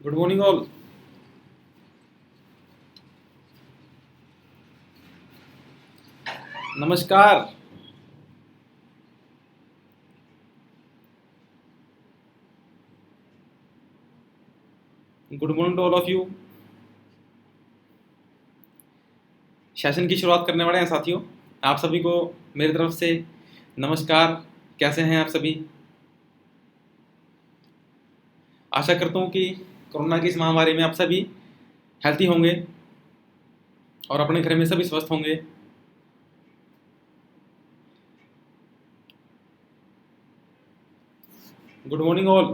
Good morning all. नमस्कार। Good morning to all of you. Session की शुरुआत करने वाले हैं साथियों। आप सभी को मेरी तरफ से नमस्कार। कैसे हैं आप सभी? आशा करता हूँ कि कोरोना की इस महामारी में आप सभी हेल्थी होंगे और अपने घर में सभी स्वस्थ होंगे। Good morning all.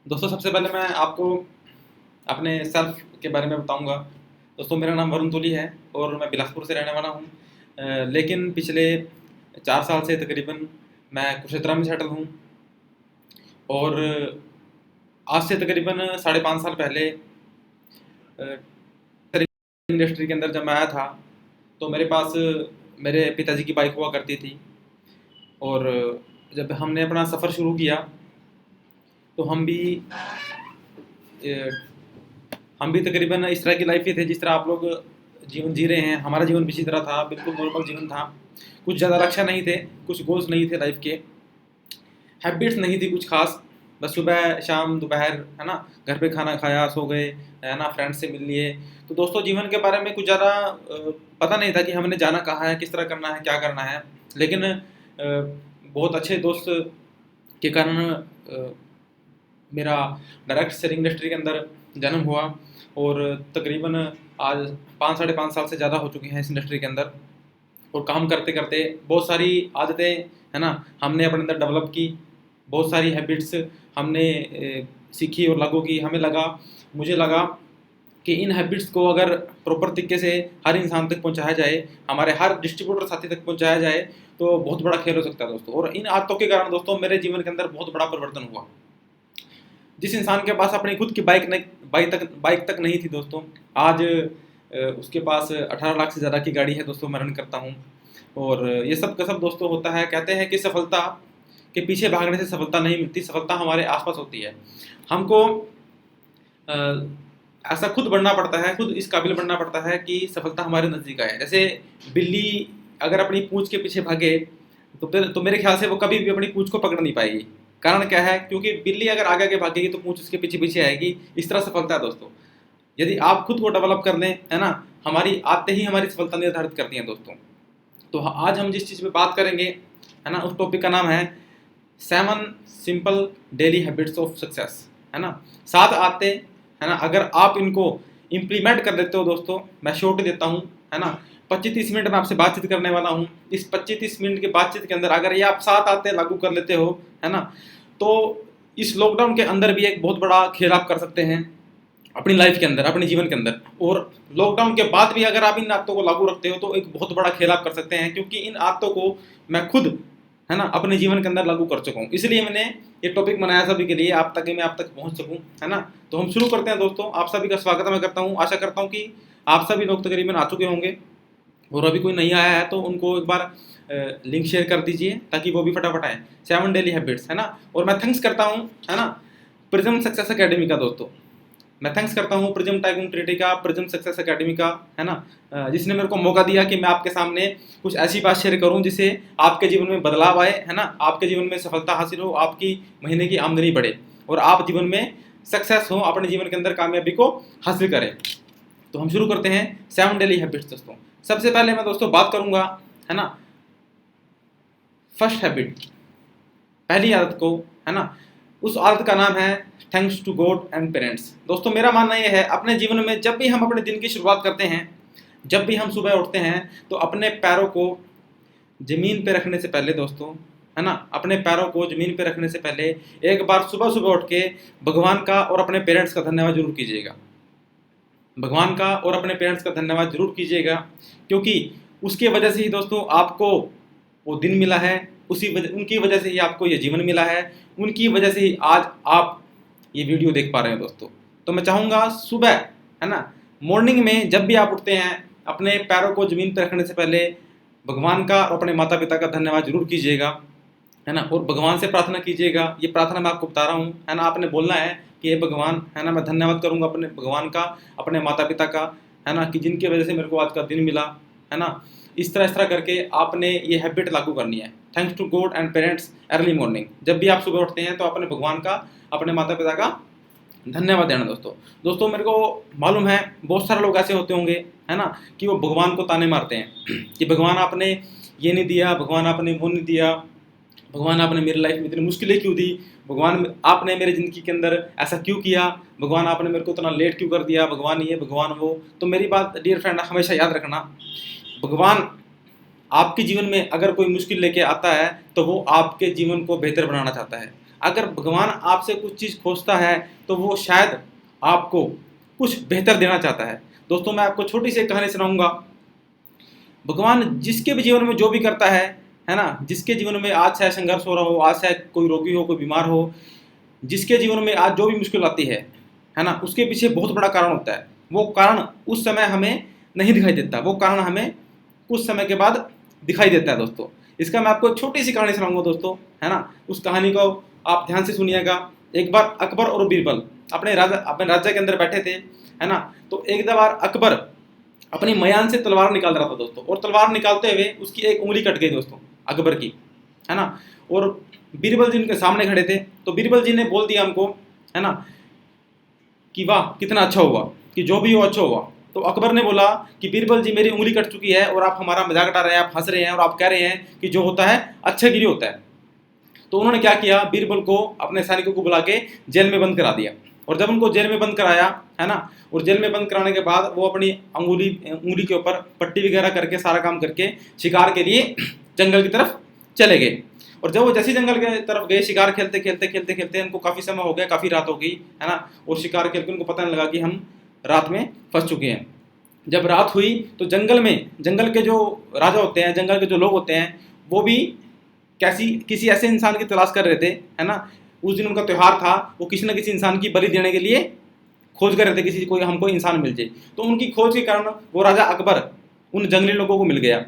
दोस्तों, सबसे पहले मैं आपको अपने सेल्फ के बारे में बताऊंगा। दोस्तों, मेरा नाम वरुण तुली है और मैं बिलासपुर से रहने वाला हूं। लेकिन पिछले 4 साल से तकरीबन मैं कुरुक्षेत्र में सेटल हूं। और आज से तकरीबन 5.5 साल पहले इंडस्ट्री के अंदर जब मैं आया था तो मेरे पास मेरे पिताजी की बाइक हुआ करती थी। और जब हमने अपना सफ़र शुरू किया तो हम भी तकरीबन इस तरह की लाइफ ही थे जिस तरह आप लोग जीवन जी रहे हैं। हमारा जीवन भी इसी तरह था, बिल्कुल नॉर्मल जीवन था। कुछ ज़्यादा लक्ष्य नहीं थे, कुछ गोल्स नहीं थे लाइफ के, हैबिट्स नहीं थी कुछ खास। बस सुबह शाम दोपहर, है ना, घर पे खाना खाया, सो गए, है ना, फ्रेंड्स से मिल लिए। तो दोस्तों, जीवन के बारे में कुछ ज़्यादा पता नहीं था कि हमने जाना कहाँ है, किस तरह करना है, क्या करना है। लेकिन बहुत अच्छे दोस्त के कारण मेरा डायरेक्ट सेलिंग इंडस्ट्री के अंदर जन्म हुआ। और तकरीबन आज 5 साढ़े 5 साल से ज़्यादा हो चुके हैं इस इंडस्ट्री के अंदर। और काम करते करते बहुत सारी आदतें, है ना, हमने अपने अंदर डेवलप की। बहुत सारी हैबिट्स हमने सीखी और लागू की। मुझे लगा कि इन हैबिट्स को अगर प्रॉपर तरीके से हर इंसान तक पहुंचाया जाए, हमारे हर डिस्ट्रीब्यूटर साथी तक पहुंचाया जाए, तो बहुत बड़ा खेल हो सकता है दोस्तों। और इन आदतों के कारण दोस्तों मेरे जीवन के अंदर बहुत बड़ा परिवर्तन हुआ। जिस इंसान के पास अपनी खुद की बाइक तक नहीं थी दोस्तों, आज उसके पास 18 लाख से ज़्यादा की गाड़ी है दोस्तों, मैं रन करता हूँ। और ये सब का सब दोस्तों होता है। कहते हैं कि सफलता के पीछे भागने से सफलता नहीं मिलती, सफलता हमारे आसपास होती है। हमको ऐसा खुद बनना पड़ता है, खुद इस काबिल बनना पड़ता है कि सफलता हमारे नज़दीक आए। जैसे बिल्ली अगर अपनी पूंछ के पीछे भागे तो मेरे ख्याल से वो कभी भी अपनी पूंछ को पकड़ नहीं पाएगी। कारण क्या है? क्योंकि बिल्ली अगर आगे आगे भागेगी तो पूंछ उसके पीछे पीछे आएगी। इस तरह सफलता है दोस्तों। यदि आप खुद को डेवलप कर लें, है ना, हमारी आदतें ही हमारी सफलता निर्धारित करती हैं दोस्तों। तो आज हम जिस चीज़ पे बात करेंगे, है ना, उस टॉपिक का नाम है 7 simple daily habits of success, है ना। 7 आदतें, है ना, अगर आप इनको इम्प्लीमेंट कर लेते हो दोस्तों, मैं शॉर्ट देता हूँ, है ना, 25-30 मिनट में आपसे बातचीत करने वाला हूँ। इस 25-30 मिनट की बातचीत के अंदर अगर ये आप 7 आदतें लागू कर लेते हो, है ना, तो इस लॉकडाउन के अंदर भी एक बहुत बड़ा खेल आप कर सकते हैं अपनी लाइफ के अंदर, अपने जीवन के अंदर। और लॉकडाउन के बाद भी अगर आप इन आदतों को लागू रखते हो तो एक बहुत बड़ा खेल आप कर सकते हैं, क्योंकि इन आदतों को मैं खुद, है ना, अपने जीवन के अंदर लागू कर चुका हूँ। इसलिए मैंने ये टॉपिक बनाया सभी के लिए, मैं आप तक पहुँच सकूँ, है ना। तो हम शुरू करते हैं दोस्तों। आप सभी का स्वागत मैं करता हूँ। आशा करता हूँ कि आप सभी लोग तकरीबन आ चुके होंगे, और अभी कोई नहीं आया है तो उनको एक बार लिंक शेयर कर दीजिए ताकि वो भी फटाफट आए। 7 डेली हैबिट्स, है ना। और मैं थैंक्स करता हूँ, है ना, प्रिज्म सक्सेस एकेडमी का दोस्तों। मैं थैंक्स करता हूँ प्रिज्म टाइकून ट्रिनिटी का, प्रिज्म सक्सेस एकेडमी का, है ना, जिसने मेरे को मौका दिया कि मैं आपके सामने कुछ ऐसी बात शेयर करूँ जिससे आपके जीवन में बदलाव आए, है ना, आपके जीवन में सफलता हासिल हो, आपकी महीने की आमदनी बढ़े और आप जीवन में सक्सेस हो, अपने जीवन के अंदर कामयाबी को हासिल करें। तो हम शुरू करते हैं 7 डेली हैबिट्स दोस्तों। सबसे पहले मैं दोस्तों बात करूंगा, है ना, फर्स्ट हैबिट, पहली आदत को, है ना। उस आदत का नाम है thanks to God and parents. दोस्तों, मेरा मानना यह है, अपने जीवन में जब भी हम अपने दिन की शुरुआत करते हैं, जब भी हम सुबह उठते हैं, तो अपने पैरों को ज़मीन पे रखने से पहले दोस्तों, है ना, अपने पैरों को ज़मीन पे रखने से पहले एक बार सुबह सुबह उठ के भगवान का और अपने पेरेंट्स का धन्यवाद जरूर कीजिएगा। भगवान का और अपने पेरेंट्स का धन्यवाद जरूर कीजिएगा, क्योंकि उसकी वजह से ही दोस्तों आपको वो दिन मिला है, उनकी वजह से ही आपको ये जीवन मिला है, उनकी वजह से ही आज आप ये वीडियो देख पा रहे हैं दोस्तों। तो मैं चाहूँगा सुबह, है ना, मॉर्निंग में जब भी आप उठते हैं, अपने पैरों को ज़मीन पर रखने से पहले भगवान का और अपने माता पिता का धन्यवाद जरूर कीजिएगा। है ना। और भगवान से प्रार्थना कीजिएगा, ये प्रार्थना मैं आपको बता रहा हूँ, है ना। आपने बोलना है कि ये भगवान, है ना, मैं धन्यवाद करूँगा अपने भगवान का, अपने माता पिता का, है ना, कि जिनकी वजह से मेरे को आज का दिन मिला, है ना। इस तरह करके आपने ये हैबिट लागू करनी है। Thanks to God and parents early morning. जब भी आप सुबह उठते हैं तो अपने भगवान का, अपने माता पिता का धन्यवाद देना दोस्तों। दोस्तों मेरे को मालूम है बहुत सारे लोग ऐसे होते होंगे, है ना, कि वो भगवान को ताने मारते हैं कि भगवान आपने ये नहीं दिया, भगवान आपने वो नहीं दिया, भगवान आपने मेरी लाइफ में इतनी मुश्किलें क्यों दी, भगवान आपने मेरे ज़िंदगी के अंदर ऐसा क्यों किया, भगवान आपने मेरे को इतना लेट क्यों कर दिया, भगवान ये भगवान वो। तो मेरी बात डियर फ्रेंड हमेशा याद रखना, भगवान आपके जीवन में अगर कोई मुश्किल लेके आता है तो वो आपके जीवन को बेहतर बनाना चाहता है। अगर भगवान आपसे कुछ चीज़ खोजता है तो वो शायद आपको कुछ बेहतर देना चाहता है। दोस्तों मैं आपको छोटी सी कहानी सुनाऊंगा। भगवान जिसके भी जीवन में जो भी करता है ना, जिसके जीवन में आज चाहे संघर्ष हो रहा हो, आज चाहे कोई रोगी हो, कोई बीमार हो, जिसके जीवन में आज जो भी मुश्किल आती है ना, उसके पीछे बहुत बड़ा कारण होता है। वो कारण उस समय हमें नहीं दिखाई देता, वो कारण हमें कुछ समय के बाद दिखाई देता है दोस्तों। इसका मैं आपको एक छोटी सी कहानी सुनाऊंगा दोस्तों, है ना। उस कहानी को आप ध्यान से सुनिएगा। एक बार अकबर और बीरबल अपने राज्य के अंदर बैठे थे, है ना। तो एक बार अकबर अपनी मयान से तलवार निकाल रहा था दोस्तों, और तलवार निकालते हुए उसकी एक उंगली कट गई दोस्तों अकबर की, है ना। और बीरबल जी उनके सामने खड़े थे, तो बीरबल जी ने बोल दिया हमको, है ना, कि वाह कितना अच्छा हुआ, कि जो भी हो अच्छा हुआ। तो अकबर ने बोला कि बीरबल जी मेरी उंगली कट चुकी है और आप हमारा मजाक उड़ा रहे हैं, आप हंस रहे हैं और आप कह रहे हैं कि जो होता है अच्छे के लिए होता है। तो उन्होंने क्या किया, बीरबल को अपने सैनिकों को बुला के जेल में बंद करा दिया। और जब उनको जेल में बंद कराया, है ना, और जेल में बंद कराने के बाद वो अपनी उंगली के ऊपर पट्टी वगैरह करके सारा काम करके शिकार के लिए जंगल की तरफ चले गए। और जब वो जैसे जंगल की तरफ गए, शिकार खेलते खेलते खेलते खेलते उनको काफ़ी समय हो गया, काफ़ी रात हो गई, है ना। और शिकार खेल के उनको पता नहीं लगा कि हम रात में फंस चुके हैं। जब रात हुई तो जंगल के जो राजा होते हैं, जंगल के जो लोग होते हैं, वो भी किसी ऐसे इंसान की तलाश कर रहे थे, है ना। उस दिन उनका त्यौहार था, वो किसी न किसी इंसान की बलि देने के लिए खोज कर रहे थे, किसी कोई हमको इंसान मिल जाए। तो उनकी खोज के कारण वो राजा अकबर उन जंगली लोगों को मिल गया।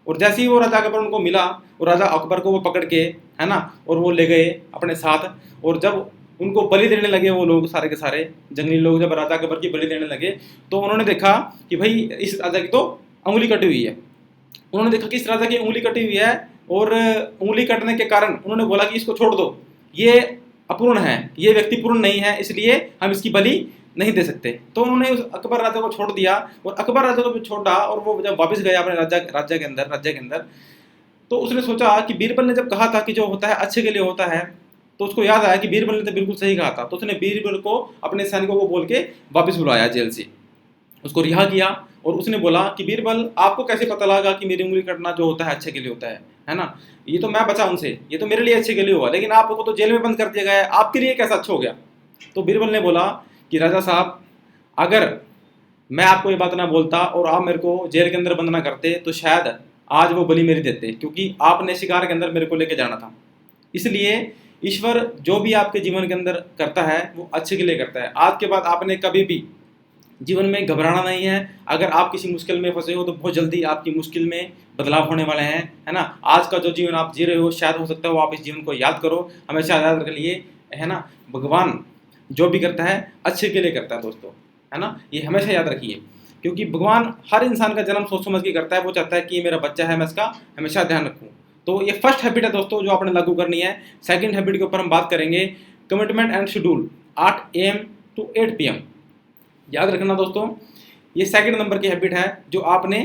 और जैसे ही वो राजा अकबर उनको मिला, और राजा अकबर को वो पकड़ के, है ना, और वो ले गए अपने साथ। और जब उनको बलि देने लगे वो लोग, सारे के सारे जंगली लोग जब राजा अकबर की बलि देने लगे, तो उन्होंने देखा कि भाई इस राजा की तो उंगली कटी हुई है। उन्होंने देखा कि इस राजा की उंगली कटी हुई है, और उंगली कटने के कारण उन्होंने बोला कि इसको छोड़ दो, ये अपूर्ण है, ये व्यक्ति पूर्ण नहीं है, इसलिए हम इसकी बलि नहीं दे सकते। तो उन्होंने उस अकबर राजा को छोड़ दिया। और अकबर राजा को छोड़ा, और वो जब वापस गया अपने राज्य के अंदर, तो उसने सोचा कि बीरबल ने जब कहा था कि जो होता है अच्छे के लिए होता है, तो उसको याद आया कि बीरबल ने तो बिल्कुल सही कहा था। तो उसने बीरबल को अपने सैनिकों को बोल के वापस बुलाया जेल से, उसको रिहा किया। और उसने बोला कि बीरबल आपको कैसे पता लगा कि मेरी उंगली कटना जो होता है अच्छे के लिए होता है ना। ये तो मैं बचा उनसे, ये तो मेरे लिए अच्छे के लिए हुआ, लेकिन आपको तो जेल में बंद कर दिया गया है, आपके लिए कैसा अच्छा हो गया। तो बीरबल ने बोला कि राजा साहब, अगर मैं आपको ये बात ना बोलता और आप मेरे को जेल के अंदर बंद ना करते, तो शायद आज वो बलि मेरी देते, क्योंकि आपने शिकार के अंदर मेरे को लेके जाना था। इसलिए ईश्वर जो भी आपके जीवन के अंदर करता है वो अच्छे के लिए करता है। आज के बाद आपने कभी भी जीवन में घबराना नहीं है। अगर आप किसी मुश्किल में फंसे हो तो बहुत जल्दी आपकी मुश्किल में बदलाव होने वाले हैं, है ना। आज का जो जीवन आप जी रहे हो, शायद हो सकता है वो आप इस जीवन को याद करो, हमेशा याद रख लिए, है ना। भगवान जो भी करता है अच्छे के लिए करता है दोस्तों, है ना, ये हमेशा याद रखिए। क्योंकि भगवान हर इंसान का जन्म सोच समझ के करता है, वो चाहता है कि मेरा बच्चा है, मैं इसका हमेशा ध्यान रखूँ। तो ये फर्स्ट हैबिट है दोस्तों जो आपने लागू करनी है। सेकंड हैबिट के ऊपर हम बात करेंगे, commitment and schedule 8 AM to 8 PM। याद रखना दोस्तों, ये सेकंड नंबर की हैबिट है जो आपने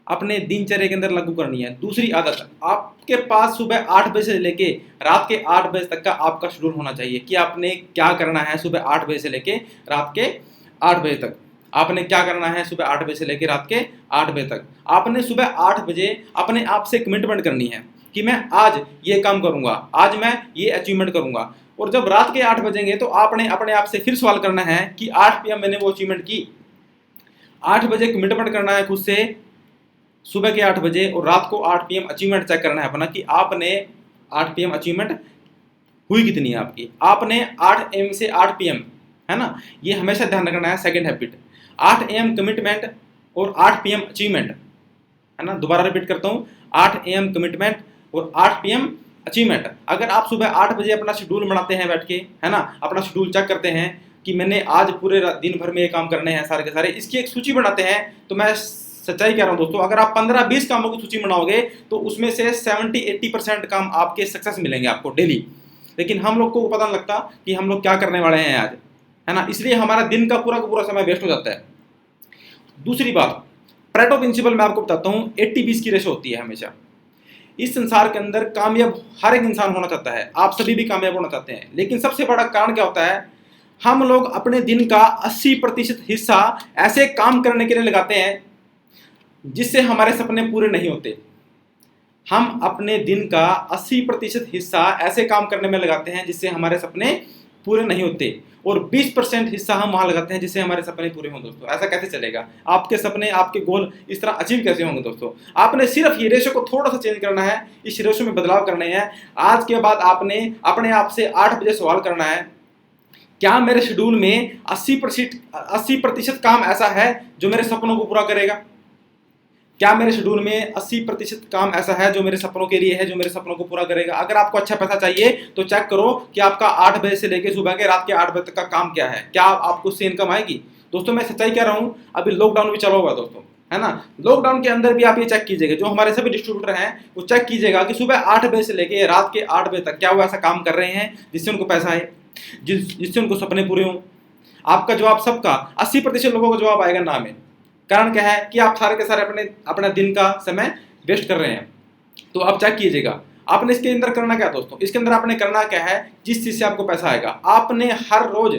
अपने दिनचर्या के अंदर लागू करनी है। दूसरी आदत, आपके पास सुबह 8 बजे से लेके रात के 8 बजे तक का आपका शेड्यूल होना चाहिए कि आपने क्या करना है सुबह 8 बजे से लेके रात के 8 बजे तक। आपने क्या करना है सुबह 8 बजे से लेकर रात के 8 बजे तक। आपने सुबह 8 बजे अपने आप से कमिटमेंट करनी है कि मैं आज ये काम करूंगा, आज मैं ये अचीवमेंट करूंगा। और जब रात के 8 बजेंगे तो आपने अपने आप से फिर सवाल करना है कि 8 PM मैंने वो अचीवमेंट की। 8 बजे कमिटमेंट करना है खुद से सुबह के 8 बजे, और रात को 8 PM अचीवमेंट चेक करना है अपना कि आपने 8 PM अचीवमेंट हुई कितनी है आपकी। आपने 8 AM से 8 PM, है ना, ये हमेशा ध्यान रखना है। सेकंड हैबिट 8 AM कमिटमेंट और 8 PM अचीवमेंट, है ना। दोबारा रिपीट करता हूँ, 8 AM कमिटमेंट और 8 PM अचीवमेंट। अगर आप सुबह 8 बजे अपना शेड्यूल बनाते हैं बैठ के, है ना, अपना शेड्यूल चेक करते हैं कि मैंने आज पूरे दिन भर में ये काम करने हैं सारे के सारे, इसकी एक सूची बनाते हैं, तो मैं सच्चाई कह रहा हूं दोस्तों, अगर आप 15-20 कामों की सूची बनाओगे तो उसमें से 70-80% काम आपके सक्सेस मिलेंगे आपको डेली। लेकिन हम लोग को पता नहीं लगता कि हम लोग क्या करने वाले हैं आज, है ना, इसलिए हमारा दिन का पूरा समय वेस्ट हो जाता है। दूसरी बात, पैरेटो प्रिंसिपल मैं आपको बताता हूँ, 80-20 की रेशो होती है हमेशा। इस संसार के अंदर कामयाब हर एक इंसान होना चाहता है, आप सभी भी कामयाब होना चाहते हैं, लेकिन सबसे बड़ा कारण क्या होता है, हम लोग अपने दिन का 80% हिस्सा ऐसे काम करने के लिए लगाते हैं जिससे हमारे सपने पूरे नहीं होते। हम अपने दिन का 80% हिस्सा ऐसे काम करने में लगाते हैं जिससे हमारे सपने पूरे नहीं होते, और 20% हिस्सा हम वहां लगाते हैं जिससे हमारे सपने पूरे हों। दोस्तों ऐसा कैसे चलेगा, आपके सपने, आपके गोल इस तरह अचीव कैसे होंगे? दोस्तों आपने सिर्फ ये रेशो को थोड़ा सा चेंज करना है, इस रेशो में बदलाव करने हैं। आज के बाद आपने अपने आप से 8 बजे सवाल करना है, क्या मेरे शेड्यूल में 80% काम ऐसा है जो मेरे सपनों को पूरा करेगा? क्या मेरे शेड्यूल में 80% काम ऐसा है जो मेरे सपनों के लिए है, जो मेरे सपनों को पूरा करेगा? अगर आपको अच्छा पैसा चाहिए तो चेक करो कि आपका 8 बजे से लेकर सुबह के रात के 8 बजे तक का काम क्या है, क्या आपको उससे इनकम आएगी? दोस्तों मैं सच्चाई कह रहा हूं, अभी लॉकडाउन भी चला हुआ दोस्तों, है ना, लॉकडाउन के अंदर भी आप ये चेक कीजिएगा, जो हमारे सभी डिस्ट्रीब्यूटर हैं वो चेक कीजिएगा कि सुबह 8 बजे से लेकर रात के 8 बजे तक क्या वो ऐसा काम कर रहे हैं जिससे उनको पैसा आए, जिससे उनको सपने पूरे हों। आपका जवाब, सबका 80% लोगों का जवाब आएगा ना में। कारण क्या है कि आप सारे के सारे अपना दिन का समय वेस्ट कर रहे हैं। तो आप चेक कीजिएगा आपने इसके अंदर करना क्या दोस्तों, इसके अंदर आपने करना क्या है, जिस चीज से आपको पैसा आएगा। आपने हर रोज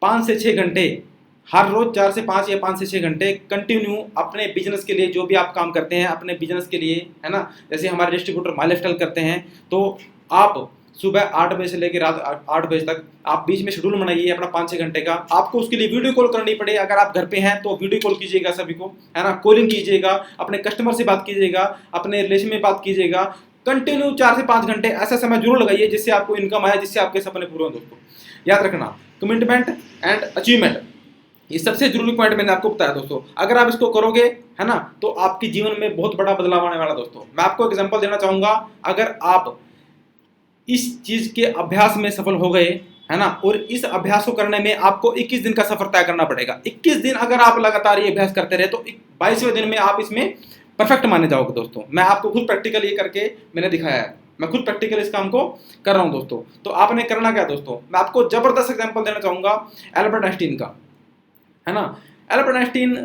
5 से 6 घंटे, हर रोज 4 से 5 या 5 से 6 घंटे कंटिन्यू अपने बिजनेस के लिए, जो भी आप काम करते हैं अपने बिजनेस के लिए, है ना, जैसे हमारे डिस्ट्रीब्यूटर माई लाइफस्टाइल करते हैं, तो आप सुबह 8 बजे से लेकर रात 8 बजे तक आप बीच में शेड्यूल बनाइए अपना 5-6 घंटे का। आपको उसके लिए वीडियो कॉल करनी पड़े, अगर आप घर पे हैं तो वीडियो कॉल कीजिएगा सभी को, है ना, कॉलिंग कीजिएगा, अपने कस्टमर से बात कीजिएगा, अपने रिलेशन में बात कीजिएगा। कंटिन्यू 4 से 5 घंटे ऐसा समय जरूर लगाइए जिससे आपको इनकम आए, जिससे आपके सपने पूरे हों। दोस्तों याद रखना, कमिटमेंट एंड अचीवमेंट, ये सबसे जरूरी पॉइंट मैंने आपको बताया दोस्तों। अगर आप इसको करोगे, है ना, तो आपके जीवन में बहुत बड़ा बदलाव आने वाला। दोस्तों मैं आपको एग्जांपल देना चाहूंगा, अगर आप इस चीज के अभ्यास में सफल हो गए, है ना, और इस अभ्यास को करने में आपको 21 दिन का सफर तय करना पड़ेगा। 21 दिन अगर आप लगातार ये अभ्यास करते रहे तो 22वें दिन में आप इसमें परफेक्ट माने जाओगे। दोस्तों मैं आपको खुद प्रैक्टिकल ये करके मैंने दिखाया है, मैं खुद प्रैक्टिकल इस काम को कर रहा हूं। दोस्तों तो आपने करना क्या दोस्तों, मैं आपको जबरदस्त एग्जाम्पल देना चाहूंगा एल्बर्ट आइंस्टीन का, है ना। एल्बर्ट आइंस्टीन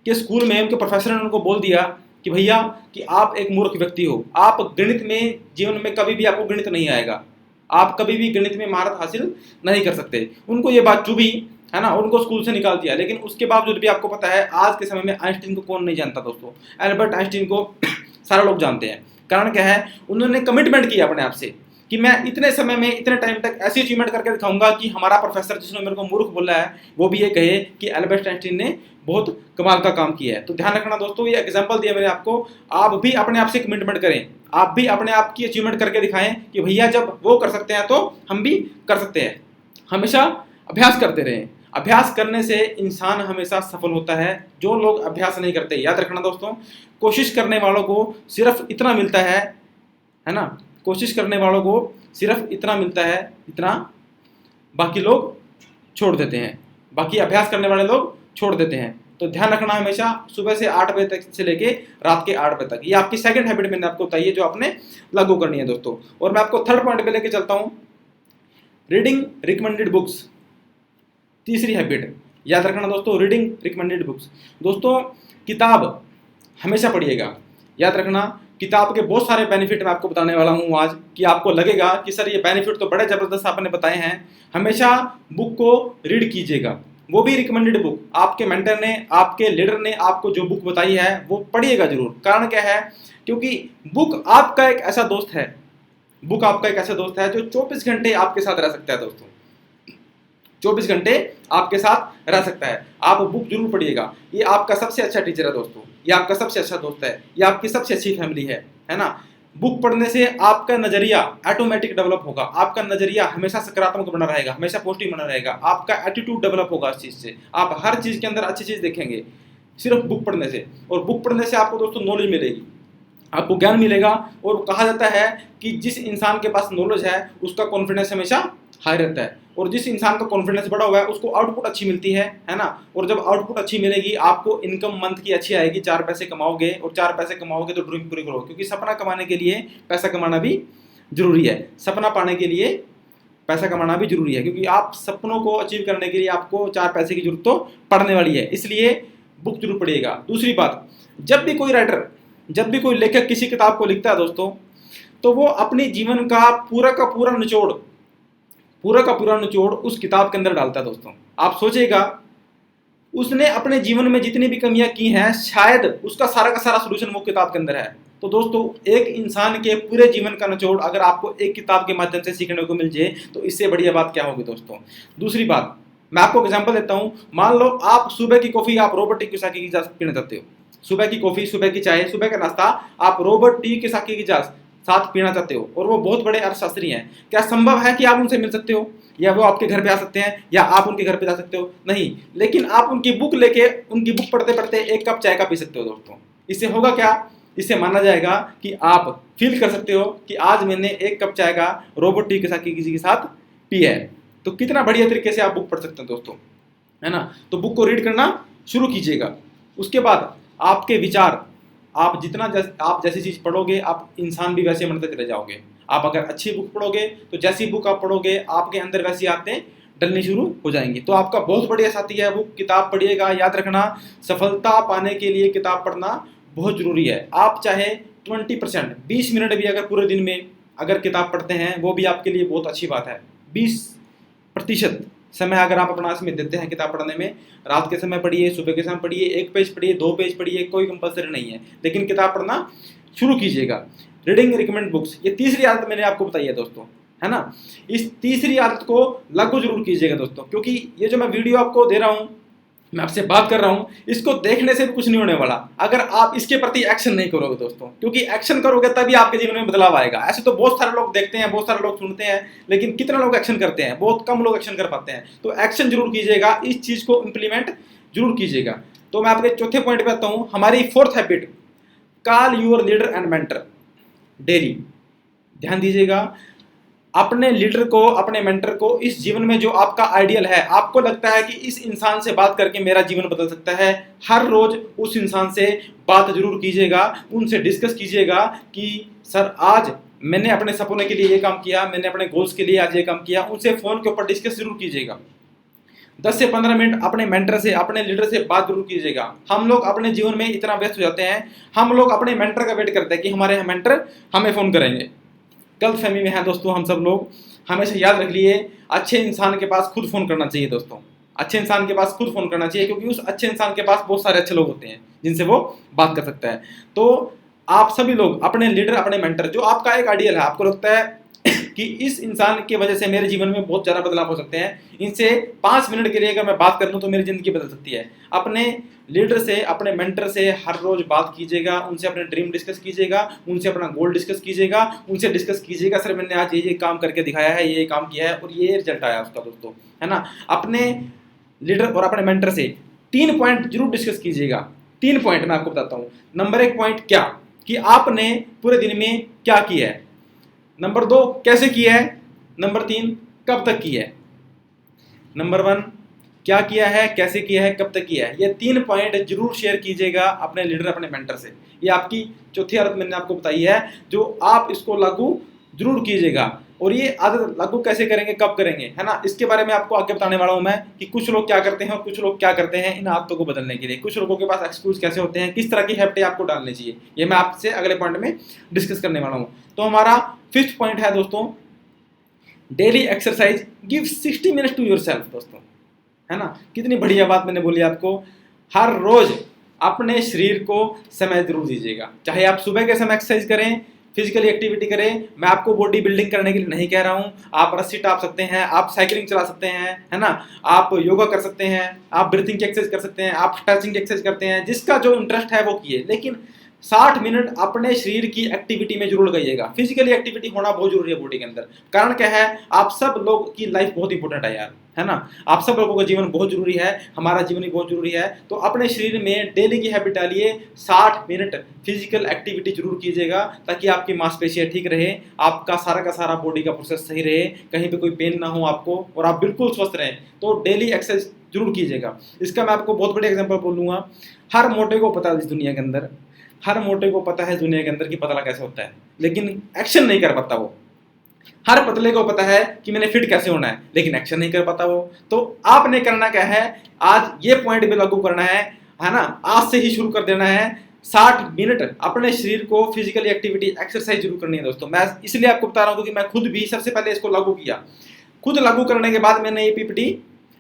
के स्कूल में उनके प्रोफेसर ने उनको बोल दिया कि भैया कि आप एक मूर्ख व्यक्ति हो, आप गणित में, जीवन में कभी भी आपको गणित नहीं आएगा, आप कभी भी गणित में महारत हासिल नहीं कर सकते। उनको ये बात चुभी, है ना, और उनको स्कूल से निकाल दिया। लेकिन उसके बावजूद भी आपको पता है आज के समय में आइंस्टीन को कौन नहीं जानता दोस्तों, एल्बर्ट आइंस्टीन को सारे लोग जानते हैं। कारण क्या है, उन्होंने कमिटमेंट किया अपने आप से कि मैं इतने समय में, इतने टाइम तक ऐसी अचीवमेंट करके दिखाऊंगा कि हमारा प्रोफेसर जिसने मेरे को मूर्ख बोला है वो भी ये कहे कि एल्बर्ट आइंस्टीन ने बहुत कमाल का काम किया है। तो ध्यान रखना दोस्तों, ये एग्जांपल दिया मैंने आपको, आप भी अपने आप से कमिटमेंट करें, आप भी अपने आप की अचीवमेंट करके दिखाएं कि भैया जब वो कर सकते हैं तो हम भी कर सकते हैं। हमेशा अभ्यास करते रहें, अभ्यास करने से इंसान हमेशा सफल होता है। जो लोग अभ्यास नहीं करते, याद रखना दोस्तों, कोशिश करने वालों को सिर्फ इतना मिलता है ना, कोशिश करने वालों को सिर्फ इतना मिलता है इतना, बाकी लोग छोड़ देते हैं, बाकी अभ्यास करने वाले लोग छोड़ देते हैं। तो ध्यान रखना, हमेशा सुबह से 8 बजे तक से लेके रात के 8 बजे तक, ये आपकी सेकंड हैबिट मैंने आपको बताई है जो आपने लागू करनी है दोस्तों। और मैं आपको थर्ड पॉइंट पे लेके चलता हूं, रीडिंग रिकमेंडेड बुक्स। तीसरी हैबिट याद रखना दोस्तों, रीडिंग रिकमेंडेड बुक्स। दोस्तों किताब हमेशा पढ़िएगा, याद रखना किताब के बहुत सारे बेनिफिट मैं आपको बताने वाला हूं आज, कि आपको लगेगा कि सर ये बेनिफिट तो बड़े जबरदस्त आपने बताए हैं। हमेशा बुक को रीड कीजिएगा, वो भी रिकमेंडेड बुक, आपके मेंटर ने, आपके लीडर ने आपको जो बुक बताई है वो पढ़िएगा जरूर। कारण क्या है, क्योंकि बुक आपका एक ऐसा दोस्त है, बुक आपका एक ऐसा दोस्त है जो 24 घंटे आपके साथ रह सकता है दोस्तों, 24 घंटे आपके साथ रह सकता है। आप बुक जरूर पढ़िएगा, ये आपका सबसे अच्छा टीचर है दोस्तों, ये आपका सबसे अच्छा दोस्त है, ये आपकी सबसे अच्छी फैमिली है ना। बुक पढ़ने से आपका नजरिया ऑटोमेटिक डेवलप होगा, आपका नजरिया हमेशा सकारात्मक बना रहेगा, हमेशा पॉजिटिव बना रहेगा, आपका एटीट्यूड डेवलप होगा इस चीज से, आप हर चीज के अंदर अच्छी चीज देखेंगे सिर्फ बुक पढ़ने से। और बुक पढ़ने से आपको दोस्तों नॉलेज मिलेगी, आपको ज्ञान मिलेगा। और कहा जाता है कि जिस इंसान के पास नॉलेज है उसका कॉन्फिडेंस हमेशा हाई रहता है, और जिस इंसान का कॉन्फिडेंस बढ़ा हुआ है उसको आउटपुट अच्छी मिलती है ना। और जब आउटपुट अच्छी मिलेगी आपको इनकम मंथ की अच्छी आएगी, 4 पैसे कमाओगे, और 4 पैसे कमाओगे तो ड्रीम पूरी करोगे, क्योंकि सपना कमाने के लिए पैसा कमाना भी जरूरी है, सपना पाने के लिए पैसा कमाना भी जरूरी है, क्योंकि आप सपनों को अचीव करने के लिए आपको 4 पैसे की जरूरत तो पड़ने वाली है, इसलिए बुक जरूर पढ़िएगा। दूसरी बात, जब भी कोई राइटर, जब भी कोई लेखक किसी किताब को लिखता है दोस्तों, तो वो अपने जीवन का पूरा निचोड़ उस किताब के अंदर डालता है दोस्तों। आप सोचेगा उसने अपने जीवन में जितनी भी कमियां की हैं शायद उसका सारा का सारा सलूशन वो किताब के अंदर है। तो दोस्तों एक इंसान के पूरे जीवन का निचोड़ अगर आपको एक किताब के माध्यम से सीखने को मिल जाए तो इससे बढ़िया बात क्या होगी दोस्तों। दूसरी बात, मैं आपको एग्जांपल देता हूं। मान लो आप सुबह की कॉफी आप रॉबर्ट कियोसाकी की पीना चाहते हो, सुबह की कॉफी, सुबह की चाय, सुबह का नाश्ता आप रॉबर्ट कियोसाकी के साथ पीना चाहते हो, और वो बहुत बड़े अर्थशास्त्री हैं। क्या संभव है कि आप उनसे मिल सकते हो, या वो आपके घर पे आ सकते हैं, या आप उनके घर पे जा सकते हो? नहीं, लेकिन आप उनकी बुक लेके उनकी बुक पढ़ते पढ़ते एक कप चाय का पी सकते हो दोस्तों। इससे होगा क्या, इससे माना जाएगा कि आप फील कर सकते हो कि आज मैंने एक कप चाय का रॉबर्ट कियोसाकी के साथ पिया है। तो कितना बढ़िया तरीके से आप बुक पढ़ सकते हैं दोस्तों, है ना। तो बुक को रीड करना शुरू कीजिएगा। उसके बाद आपके विचार, आप आप जैसी चीज पढ़ोगे आप इंसान भी वैसे बनते चले जाओगे। आप अगर अच्छी बुक पढ़ोगे तो जैसी बुक आप पढ़ोगे आपके अंदर वैसी आदतें डलनी शुरू हो जाएंगी। तो आपका बहुत बढ़िया साथी है वो, किताब पढ़िएगा। याद रखना, सफलता पाने के लिए किताब पढ़ना बहुत जरूरी है। आप चाहे 20% 20 मिनट भी अगर पूरे दिन में अगर किताब पढ़ते हैं वो भी आपके लिए बहुत अच्छी बात है। 20% समय अगर आप अपना इसमें देते हैं किताब पढ़ने में, रात के समय पढ़िए, सुबह के समय पढ़िए, 1 पेज पढ़िए, 2 पेज पढ़िए, कोई कंपलसरी नहीं है, लेकिन किताब पढ़ना शुरू कीजिएगा। रीडिंग रिकमेंड बुक्स, ये तीसरी आदत मैंने आपको बताई है दोस्तों, है ना। इस तीसरी आदत को लागू जरूर कीजिएगा दोस्तों, क्योंकि ये जो मैं वीडियो आपको दे रहा हूँ, मैं आपसे बात कर रहा हूँ, इसको देखने से भी कुछ नहीं होने वाला अगर आप इसके प्रति एक्शन नहीं करोगे दोस्तों, क्योंकि एक्शन करोगे तभी आपके जीवन में बदलाव आएगा। ऐसे तो बहुत सारे लोग देखते हैं, बहुत सारे लोग सुनते हैं, लेकिन कितने लोग एक्शन करते हैं? बहुत कम लोग एक्शन कर पाते हैं। तो एक्शन जरूर कीजिएगा, इस चीज को इंप्लीमेंट जरूर कीजिएगा। तो मैं आपके चौथे पॉइंट पे आता हूँ, हमारी 4th habit, call your leader and mentor daily. ध्यान दीजिएगा, अपने लीडर को, अपने मेंटर को, इस जीवन में जो आपका आइडियल है, आपको लगता है कि इस इंसान से बात करके मेरा जीवन बदल सकता है, हर रोज उस इंसान से बात जरूर कीजिएगा, उनसे डिस्कस कीजिएगा कि सर आज मैंने अपने सपनों के लिए ये काम किया, मैंने अपने गोल्स के लिए आज ये काम किया। उनसे फोन के ऊपर डिस्कस जरूर कीजिएगा। 10 से 15 मिनट अपने मेंटर से, अपने लीडर से बात जरूर कीजिएगा। हम लोग अपने जीवन में इतना व्यस्त हो जाते हैं, हम लोग अपने मेंटर का वेट करते हैं कि हमारे मेंटर हमें फोन करेंगे। गलत फहमी में है दोस्तों हम सब लोग। हमेशा याद रख लिए, अच्छे इंसान के पास खुद फोन करना चाहिए दोस्तों, अच्छे इंसान के पास खुद फोन करना चाहिए, क्योंकि उस अच्छे इंसान के पास बहुत सारे अच्छे लोग होते हैं जिनसे वो बात कर सकता है। तो आप सभी लोग अपने लीडर, अपने मेंटर, जो आपका एक आइडियल है, आपको लगता है कि इस इंसान की वजह से मेरे जीवन में बहुत ज़्यादा बदलाव हो सकते हैं, इनसे 5 मिनट के लिए अगर मैं बात कर लूँ तो मेरी ज़िंदगी बदल सकती है, अपने लीडर से, अपने मेंटर से हर रोज बात कीजिएगा, उनसे अपने ड्रीम डिस्कस कीजिएगा, उनसे अपना गोल डिस्कस कीजिएगा, उनसे डिस्कस कीजिएगा सर मैंने आज ये काम करके दिखाया है, ये काम किया है और ये रिजल्ट आया उसका दोस्तों, है ना। अपने लीडर और अपने मेंटर से 3 पॉइंट जरूर डिस्कस कीजिएगा। 3 पॉइंट मैं आपको बताता हूँ। नंबर 1 पॉइंट, क्या कि आपने पूरे दिन में क्या किया है। नंबर 2, कैसे किया है। नंबर 3, कब तक किया है। नंबर 1, क्या किया है, कैसे किया है, कब तक किया है। ये 3 पॉइंट जरूर शेयर कीजिएगा अपने लीडर, अपने मेंटर से। ये आपकी चौथी आदत मैंने आपको बताई है, जो आप इसको लागू जरूर कीजिएगा। और ये आदत लागू कैसे करेंगे, कब करेंगे, है ना, इसके बारे में आपको आगे बताने वाला हूं मैं, कि कुछ लोग क्या करते हैं और कुछ लोग क्या करते हैं इन आदतों को बदलने के लिए। कुछ लोगों के पास एक्सक्यूज कैसे होते हैं, किस तरह की हैबिटें आपको डालनी चाहिए, ये मैं आपसे अगले पॉइंट में डिस्कस करने वाला हूँ। तो हमारा 5th पॉइंट है दोस्तों, daily exercise give 60 minutes to yourself दोस्तों, है ना। कितनी बढ़िया बात मैंने बोली आपको। हर रोज अपने शरीर को समय जरूर दीजिएगा, चाहे आप सुबह के समय एक्सरसाइज करें, फिजिकली एक्टिविटी करें। मैं आपको बॉडी बिल्डिंग करने के लिए नहीं कह रहा हूं, आप रस्सी टाप सकते हैं, आप साइकिलिंग चला सकते हैं, है ना, आप योगा कर सकते हैं, आप ब्रीथिंग की एक्सरसाइज कर सकते हैं, आप स्ट्रेचिंग की एक्सरसाइज करते हैं, जिसका जो इंटरेस्ट है वो किए। लेकिन 60 मिनट अपने शरीर की एक्टिविटी में जरूर लगाइएगा। फिजिकली एक्टिविटी होना बहुत जरूरी है बॉडी के अंदर। कारण क्या है, आप सब लोग की लाइफ बहुत इंपॉर्टेंट है यार, है ना। आप सब लोगों का जीवन बहुत जरूरी है, हमारा जीवन भी बहुत जरूरी है। तो अपने शरीर में डेली की हैबिट डालिए, 60 मिनट फिजिकल एक्टिविटी जरूर कीजिएगा, ताकि आपकी मांसपेशियां ठीक रहे, आपका सारा बॉडी का प्रोसेस सही रहे, कहीं पे कोई पेन ना हो आपको, और आप बिल्कुल स्वस्थ रहें। तो डेली एक्सरसाइज जरूर कीजिएगा। इसका मैं आपको बहुत बड़े एग्जाम्पल बोलूंगा। हर मोटे को पता है इस दुनिया के अंदर, हर मोटे को पता है इस दुनिया के अंदर कि पतला कैसे होता है, लेकिन एक्शन नहीं कर पाता वो। हर पतले को पता है कि मैंने फिट कैसे होना है, लेकिन एक्शन नहीं कर पाता वो। तो आपने करना क्या है, आज ये पॉइंट भी लागू करना है ना, आज से ही शुरू कर देना है। 60 मिनट अपने शरीर को फिजिकल एक्टिविटी एक्सरसाइज जरूर करनी है दोस्तों। मैं इसलिए आपको बता रहा हूँ क्योंकि मैं खुद भी सबसे पहले इसको लागू किया। खुद लागू करने के बाद मैंने ये पीपीटी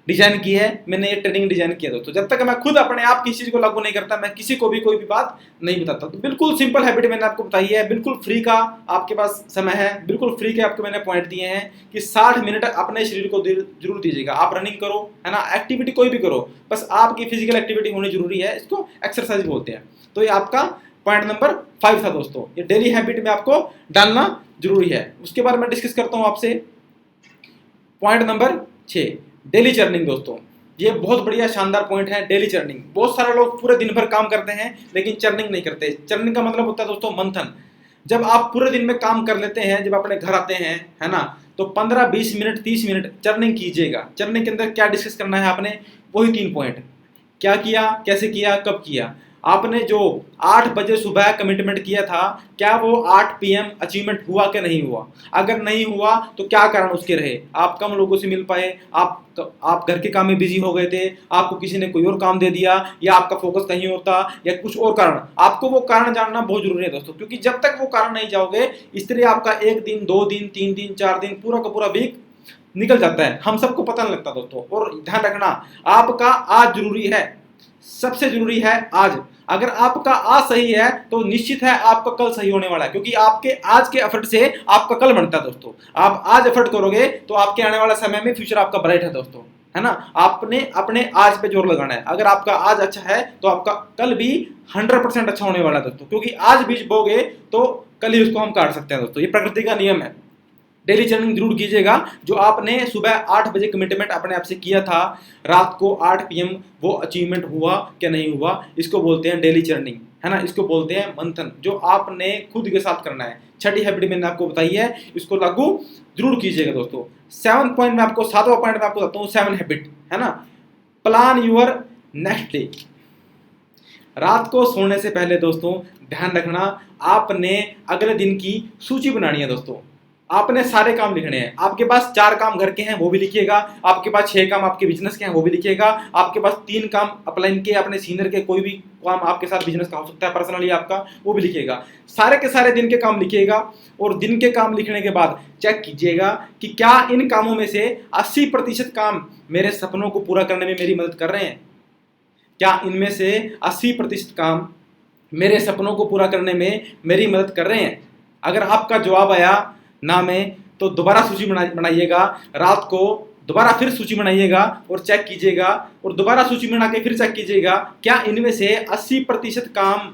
डिजाइन की है, मैंने ये ट्रेनिंग डिजाइन किया दोस्तों। जब तक मैं खुद अपने आप किसी चीज को लागू नहीं करता, मैं किसी को भी कोई भी बात नहीं बताता। तो बिल्कुल सिंपल हैबिट मैंने आपको बताई है, बिल्कुल फ्री का आपके पास समय है, बिल्कुल फ्री के आपको मैंने पॉइंट दिए हैं कि 60 मिनट अपने शरीर को जरूर दीजिएगा। आप रनिंग करो, है ना, एक्टिविटी कोई भी करो, बस आपकी फिजिकल एक्टिविटी होनी जरूरी है, इसको एक्सरसाइज बोलते हैं। तो ये आपका पॉइंट नंबर 5 था दोस्तों। ये डेली हैबिट में आपको डालना जरूरी है। उसके बाद मैं डिस्कस करता हूं आपसे पॉइंट नंबर 6, डेली चर्निंग दोस्तों। ये बहुत बढ़िया शानदार पॉइंट है, डेली चर्निंग। बहुत सारे लोग पूरे दिन भर काम करते हैं लेकिन चर्निंग नहीं करते। चर्निंग का मतलब होता है दोस्तों मंथन। जब आप पूरे दिन में काम कर लेते हैं, जब अपने घर आते हैं, है ना, तो 15-20 मिनट 30 मिनट चर्निंग कीजिएगा। चर्निंग के अंदर क्या डिस्कस करना है आपने, वही 3 पॉइंट, क्या किया, कैसे किया, कब किया। आपने जो 8 बजे सुबह कमिटमेंट किया था, क्या वो 8 PM अचीवमेंट हुआ कि नहीं हुआ। अगर नहीं हुआ तो क्या कारण उसके रहे, आप कम लोगों से मिल पाए, आप घर के काम में बिजी हो गए थे, आपको किसी ने कोई और काम दे दिया, या आपका फोकस कहीं और था, या कुछ और कारण। आपको वो कारण जानना बहुत जरूरी है दोस्तों, क्योंकि जब तक वो कारण नहीं जाओगे, इस तरह आपका 1 दिन 2 दिन 3 दिन 4 दिन पूरा का पूरा वीक निकल जाता है, हम सबको पता नहीं लगता दोस्तों। और ध्यान रखना, आपका आज जरूरी है, सबसे जरूरी है आज। अगर आपका आज सही है तो निश्चित है आपका कल सही होने वाला है, क्योंकि आपके आज के एफर्ट से आपका कल बनता है दोस्तों। आप आज एफर्ट करोगे तो आपके आने वाला समय में फ्यूचर आपका ब्राइट है दोस्तों, है ना। आपने अपने आज पे जोर लगाना है। अगर आपका आज अच्छा है तो आपका कल भी 100% अच्छा होने वाला है दोस्तों, क्योंकि आज बीज बोगे तो कल ही उसको हम काट सकते हैं दोस्तों। ये प्रकृति का नियम है। डेली चर्निंग जरूर कीजिएगा। जो आपने सुबह 8 बजे कमिटमेंट अपने आप से किया था, रात को 8 PM वो अचीवमेंट हुआ क्या नहीं हुआ, इसको बोलते हैं डेली चर्निंग, है ना। इसको बोलते हैं मंथन, जो आपने खुद के साथ करना है। 6ठी हैबिट मैंने आपको बताई है, इसको लागू जरूर कीजिएगा दोस्तों। 7 पॉइंट में आपको 7वां पॉइंट में आपको बताता हूँ, 7 हैबिट, है ना। Plan your next day. रात को सोने से पहले दोस्तों ध्यान रखना, आपने अगले दिन की सूची बनानी है दोस्तों। आपने सारे काम लिखने हैं। आपके पास 4 काम घर के हैं वो भी लिखिएगा, आपके पास 6 काम आपके बिजनेस के हैं वो भी लिखिएगा, आपके पास 3 काम अपलाइन के, अपने सीनियर के, कोई भी काम आपके साथ बिजनेस का हो सकता है पर्सनली आपका, वो भी लिखिएगा। सारे के सारे दिन के काम लिखिएगा, और दिन के काम लिखने के बाद चेक कीजिएगा कि क्या इन कामों में से 80% काम मेरे सपनों को पूरा करने में मेरी मदद कर रहे हैं। क्या इनमें से 80% काम मेरे सपनों को पूरा करने में मेरी मदद कर रहे हैं। अगर आपका जवाब आया ना में, तो दोबारा सूची बनाइएगा, रात को दोबारा फिर सूची बनाइएगा और चेक कीजिएगा, और दोबारा सूची बना के फिर चेक कीजिएगा क्या इनमें से 80% काम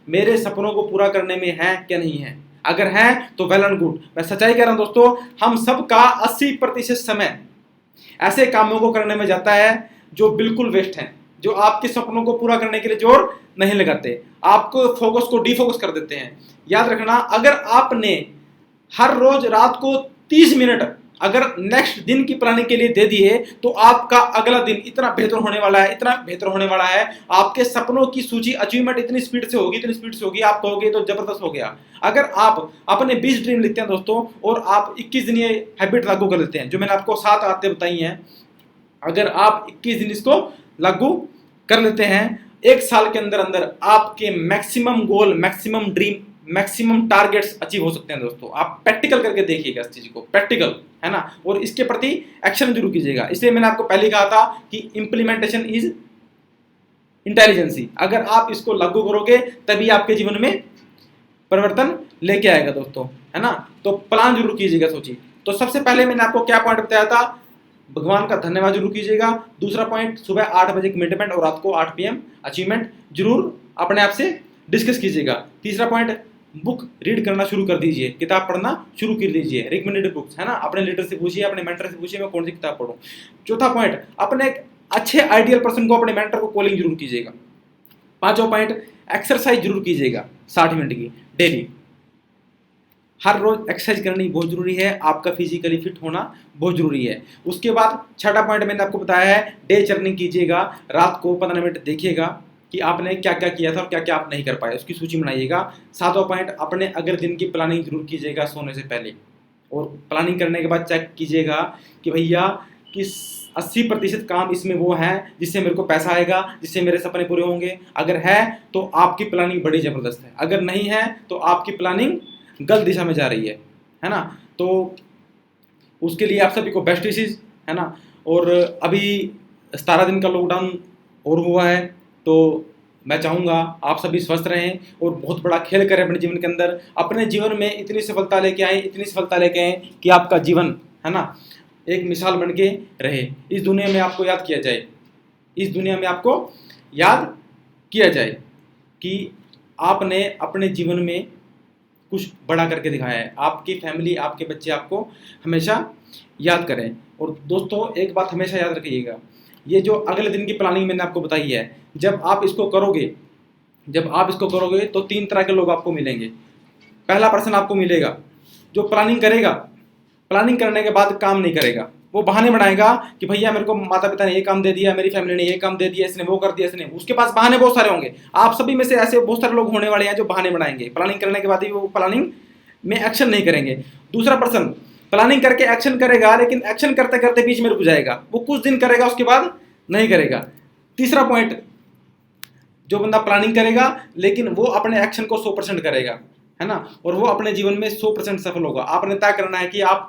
मेरे सपनों को पूरा करने में है क्या नहीं है। अगर है तो वेल एंड गुड। मैं सच्चाई कह रहा हूं दोस्तों, हम सबका 80% समय ऐसे कामों को करने में जाता है जो बिल्कुल वेस्ट हैं, जो आपके सपनों को पूरा करने के लिए जोर नहीं लगाते, आपको फोकस को डिफोकस कर देते हैं। याद रखना, अगर आपने हर रोज रात को 30 मिनट अगर नेक्स्ट दिन की प्लानिंग के लिए दे दिए, तो आपका अगला दिन इतना बेहतर होने वाला है, इतना बेहतर होने वाला है। आपके सपनों की सूची अचीवमेंट इतनी स्पीड से होगी, इतनी स्पीड से होगी, आप कहोगे तो जबरदस्त हो गया। अगर आप अपने 20 ड्रीम लिखते हैं दोस्तों, और आप 21 दिन ये हैबिट लागू कर लेते हैं, जो मैंने आपको 7 आदतें बताई हैं, अगर आप 21 दिन इसको लागू कर लेते हैं, 1 साल के अंदर अंदर आपके मैक्सिमम गोल, maximum dream, maximum targets achieve हो सकते हैं दोस्तों। आप प्रैक्टिकल करके देखिएगा इस चीज को, प्रैक्टिकल, है ना, और इसके प्रति एक्शन जरूर कीजिएगा। इसलिए मैंने आपको पहले कहा था कि इंप्लीमेंटेशन इज इंटेलिजेंसी। अगर आप इसको लागू करोगे तभी आपके जीवन में परिवर्तन लेके आएगा दोस्तों, है ना। तो प्लान जरूर कीजिएगा, सोचिए। तो सबसे पहले मैंने आपको क्या पॉइंट बताया था, भगवान का धन्यवाद जरूर कीजिएगा। दूसरा पॉइंट, सुबह 8 बजे कमिटमेंट और रात को 8 PM अचीवमेंट जरूर अपने आप से डिस्कस कीजिएगा। तीसरा पॉइंट, बुक रीड करना शुरू कर दीजिए, किताब पढ़ना शुरू कर दीजिए, रिकमेंडेड बुक्स है ना, अपने लीडर से पूछिए, अपने मेंटर से पूछिए मैं कौन सी किताब पढ़ूं। चौथा पॉइंट, अपने एक अच्छे आइडियल पर्सन को, अपने मेंटर को कॉलिंग जरूर कीजिएगा। पांचवा पॉइंट, एक्सरसाइज जरूर कीजिएगा 60 मिनट की डेली। हर रोज एक्सरसाइज करनी बहुत जरूरी है, आपका फिजिकली फिट होना बहुत जरूरी है। उसके बाद छठा पॉइंट मैंने आपको बताया है, डे जर्निंग कीजिएगा, रात को 15 मिनट देखिएगा कि आपने क्या क्या किया था और क्या क्या आप नहीं कर पाए, उसकी सूची बनाइएगा। सातवां पॉइंट, अपने अगले दिन की प्लानिंग जरूर कीजिएगा सोने से पहले, और प्लानिंग करने के बाद चेक कीजिएगा कि भैया कि 80% काम इसमें वो है जिससे मेरे को पैसा आएगा, जिससे मेरे सपने पूरे होंगे। अगर है तो आपकी प्लानिंग बड़ी ज़बरदस्त है, अगर नहीं है तो आपकी प्लानिंग गलत दिशा में जा रही है ना। तो उसके लिए आप सभी को बेस्ट विशेस, है ना। और अभी 17 दिन का लॉकडाउन और हुआ है, तो मैं चाहूँगा आप सभी स्वस्थ रहें और बहुत बड़ा खेल करें अपने जीवन के अंदर। अपने जीवन में इतनी सफलता लेके आए, इतनी सफलता लेके आए कि आपका जीवन, है ना, एक मिसाल बन के रहे, इस दुनिया में आपको याद किया जाए, इस दुनिया में आपको याद किया जाए कि आपने अपने जीवन में कुछ बड़ा करके दिखाया है। आपकी फैमिली, आपके बच्चे आपको हमेशा याद करें। और दोस्तों एक बात हमेशा याद रखिएगा, ये जो अगले दिन की प्लानिंग मैंने आपको बताई है, जब आप इसको करोगे तो 3 तरह के लोग आपको मिलेंगे। पहला पर्सन आपको मिलेगा जो प्लानिंग करेगा, प्लानिंग करने के बाद काम नहीं करेगा, वो बहाने बनाएगा कि भैया मेरे को माता पिता ने ये काम दे दिया, मेरी फैमिली ने ये काम दे दिया, इसने वो कर दिया, इसने, उसके पास बहाने बहुत सारे होंगे। आप सभी में से ऐसे बहुत सारे लोग होने वाले हैं जो बहाने बनाएंगे, प्लानिंग करने के बाद भी वो प्लानिंग में एक्शन नहीं करेंगे। दूसरा पर्सन प्लानिंग करके एक्शन करेगा, लेकिन एक्शन करते करते बीच में रुक जाएगा, वो कुछ दिन करेगा उसके बाद नहीं करेगा। तीसरा पॉइंट, जो बंदा प्लानिंग करेगा लेकिन वो अपने एक्शन को 100% करेगा, है ना, और वो अपने जीवन में 100% सफल होगा। आपने तय करना है कि आप